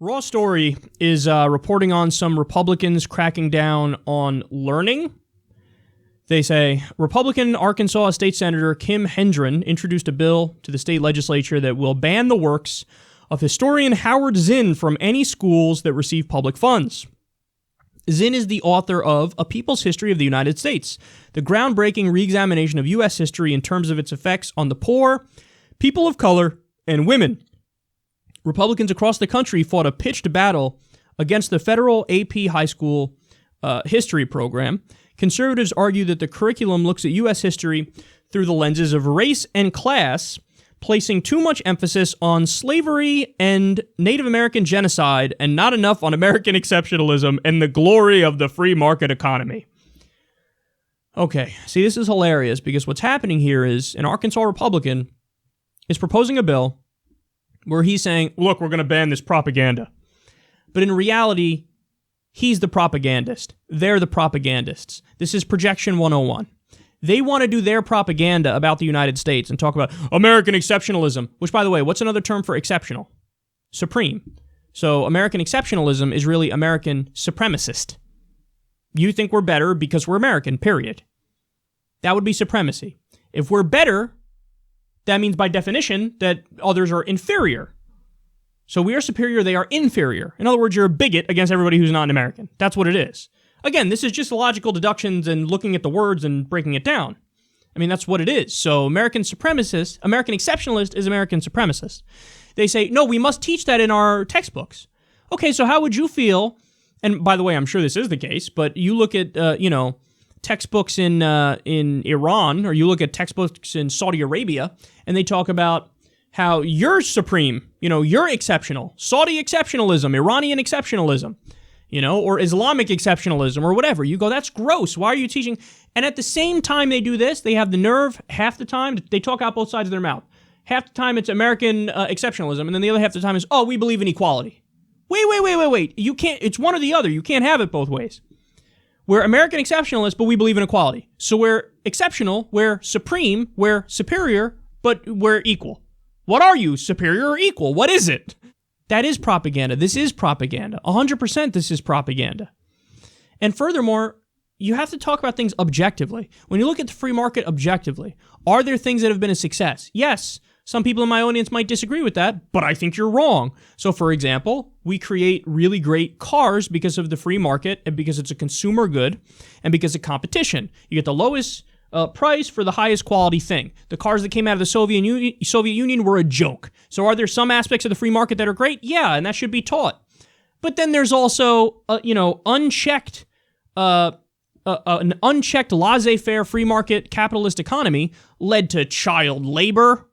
Raw Story is reporting on some Republicans cracking down on learning. They say, Republican Arkansas State Senator Kim Hendren introduced a bill to the state legislature that will ban the works of historian Howard Zinn from any schools that receive public funds. Zinn is the author of A People's History of the United States, the groundbreaking reexamination of U.S. history in terms of its effects on the poor, people of color, and women. Republicans across the country fought a pitched battle against the federal AP high school history program. Conservatives argue that the curriculum looks at U.S. history through the lenses of race and class, placing too much emphasis on slavery and Native American genocide and not enough on American exceptionalism and the glory of the free market economy. Okay, see, this is hilarious because what's happening here is an Arkansas Republican is proposing a bill where he's saying, look, we're going to ban this propaganda. But in reality, he's the propagandist. They're the propagandists. This is Projection 101. They want to do their propaganda about the United States and talk about American exceptionalism, which, by the way, what's another term for exceptional? Supreme. So American exceptionalism is really American supremacist. You think we're better because we're American, period. That would be supremacy. If we're better, that means by definition that others are inferior. So we are superior, they are inferior. In other words, you're a bigot against everybody who's not an American. That's what it is. Again, this is just logical deductions and looking at the words and breaking it down. I mean, that's what it is. So American supremacist, American exceptionalist is American supremacist. They say, no, we must teach that in our textbooks. Okay, so how would you feel? And by the way, I'm sure this is the case, but you look at, textbooks in Iran, or you look at textbooks in Saudi Arabia, and they talk about how you're supreme, you're exceptional. Saudi exceptionalism, Iranian exceptionalism, or Islamic exceptionalism, or whatever. You go, that's gross. Why are you teaching? And at the same time they do this, they have the nerve, half the time, they talk out both sides of their mouth. Half the time it's American exceptionalism, and then the other half of the time is, we believe in equality. Wait. You can't, it's one or the other. You can't have it both ways. We're American exceptionalists, but we believe in equality. So we're exceptional, we're supreme, we're superior, but we're equal. What are you, superior or equal? What is it? That is propaganda. This is propaganda. 100% this is propaganda. And furthermore, you have to talk about things objectively. When you look at the free market objectively, are there things that have been a success? Yes. Some people in my audience might disagree with that, but I think you're wrong. So, for example, we create really great cars because of the free market and because it's a consumer good and because of competition. You get the lowest price for the highest quality thing. The cars that came out of the Soviet Union were a joke. So are there some aspects of the free market that are great? Yeah, and that should be taught. But then there's also, unchecked an unchecked laissez-faire free market capitalist economy led to child labor,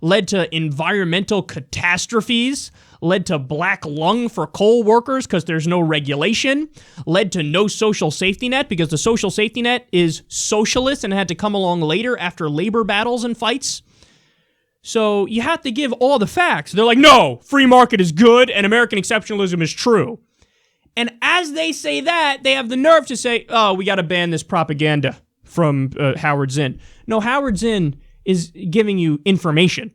led to environmental catastrophes, led to black lung for coal workers because there's no regulation, led to no social safety net because the social safety net is socialist and had to come along later after labor battles and fights. So you have to give all the facts. They're like, no, free market is good and American exceptionalism is true. And as they say that, they have the nerve to say, we got to ban this propaganda from Howard Zinn. No, Howard Zinn is giving you information.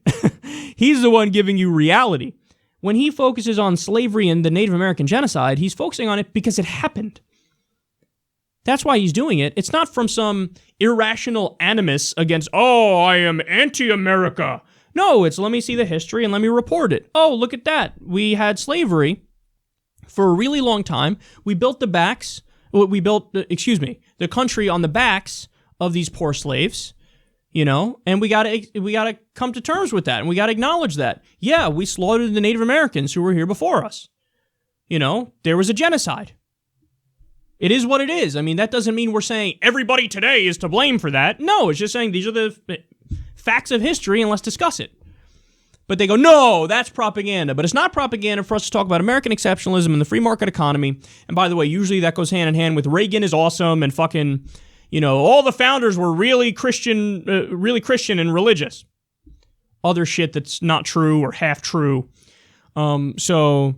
He's the one giving you reality. When he focuses on slavery and the Native American genocide, he's focusing on it because it happened. That's why he's doing it. It's not from some irrational animus against, I am anti-America. No, it's let me see the history and let me report it. Oh, look at that. We had slavery for a really long time. We built the country on the backs of these poor slaves. And we gotta come to terms with that, and we gotta acknowledge that. Yeah, we slaughtered the Native Americans who were here before us. There was a genocide. It is what it is. I mean, that doesn't mean we're saying everybody today is to blame for that. No, it's just saying these are the facts of history, and let's discuss it. But they go, no, that's propaganda. But it's not propaganda for us to talk about American exceptionalism and the free market economy. And by the way, usually that goes hand in hand with Reagan is awesome and fucking, all the founders were really Christian and religious. Other shit that's not true or half true. So,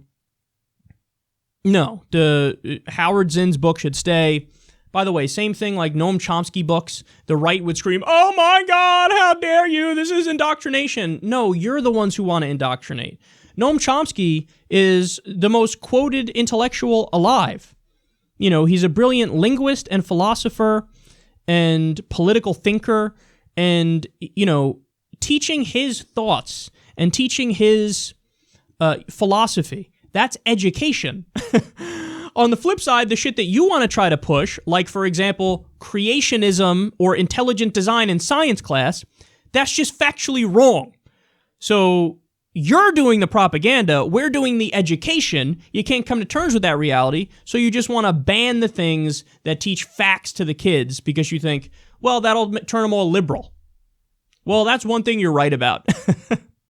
no, the Howard Zinn's book should stay. By the way, same thing like Noam Chomsky books. The right would scream, oh my God, how dare you? This is indoctrination. No, you're the ones who want to indoctrinate. Noam Chomsky is the most quoted intellectual alive. You know, he's a brilliant linguist and philosopher and political thinker, and, you know, teaching his thoughts and teaching his philosophy, that's education. On the flip side, the shit that you want to try to push, like, for example, creationism or intelligent design in science class, that's just factually wrong. So you're doing the propaganda, we're doing the education. You can't come to terms with that reality, so you just want to ban the things that teach facts to the kids because you think, well, that'll turn them all liberal. Well, that's one thing you're right about.